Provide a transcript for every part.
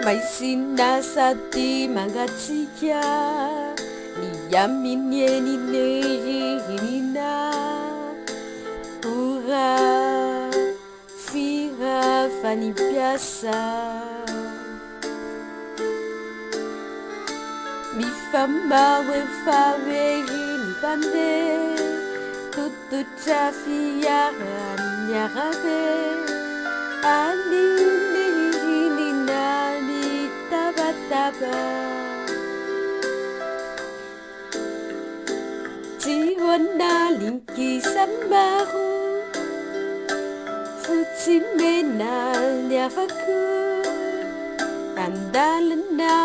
May sinasati mangatsika niyaminyeninehina ura fira fanipiasa mifamawe faweri nipande tututrafiara nyarabe aninini taba Tiwana linki sambaru Futsimena nyafaku Andalana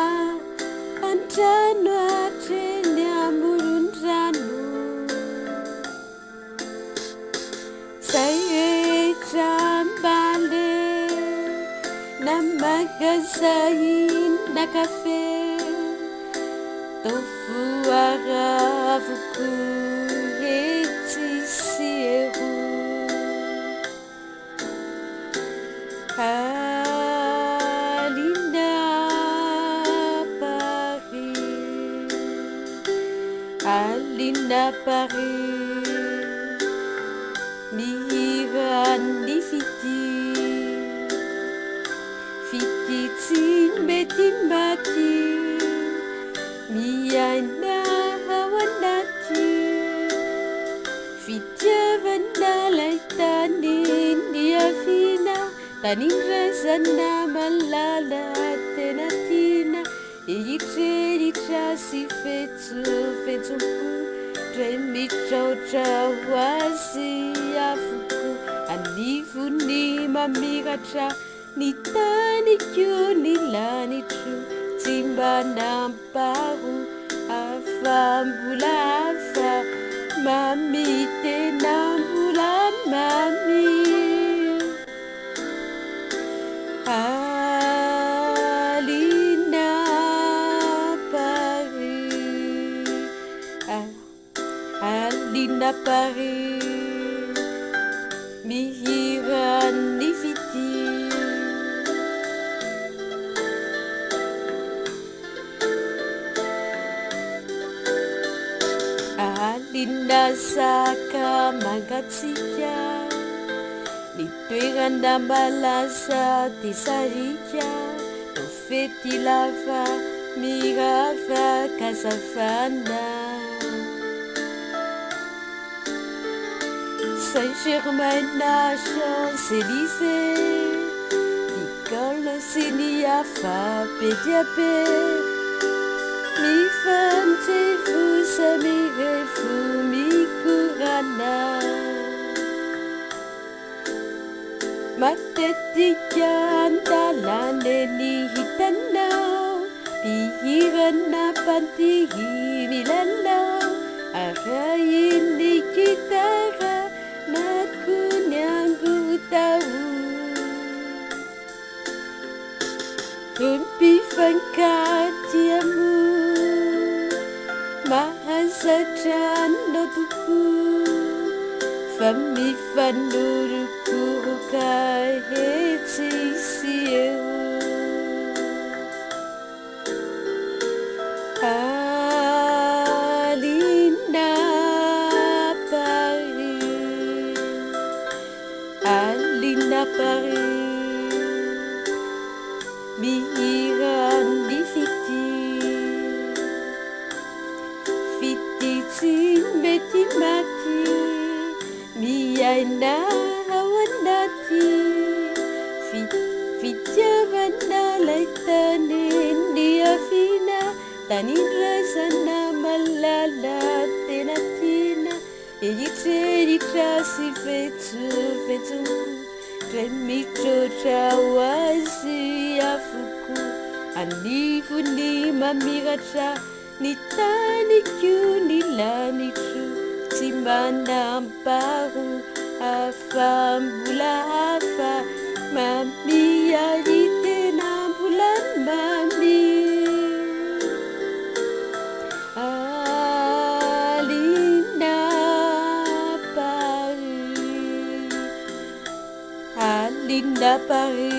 Antano atenya murundranu Saye chambale Namagasain na kafe Tofu arafuku etisieru Alina Paris Miran di Fiti timbati Miana hawanati Fitya vandalaitanin Diafina Tanin razana malala tenatina Iyitreri trasi fetsu Tremitrautra wasi afuku Anifuni mamigatra Nitani kyo nilani tru Timba namparu Afambula afa Mami tenambula mami Alina Paris Mihiran nifiti Alina saka magatsika Nitoerana malasa tisarika Tofety lava mirava kasafana Saint-Germain na Champs-Élysées Nicole Siniafa Pediape Mi fante fusa mi refu mi kurana Matetika andalane ni hitana Pihirana pantihi milala Arayin ni kitara Nakunyangu tahu Rumpi fangkatiamu Mahasatran no buku Fami fanuruku kai heti sieu Alina Paris Mihiran di Fiti timbeti mati Miyaina hawanati Fitya vandalaitanin Diafina Tanin razana malala tenatina Iyitreri trasi fetsu Tremitrotra wasi afuku Anifuni mamiratra Nitani kyu nilani tru Timbana amparu Afambula afa Mami yarite nambulan mami Alina Paris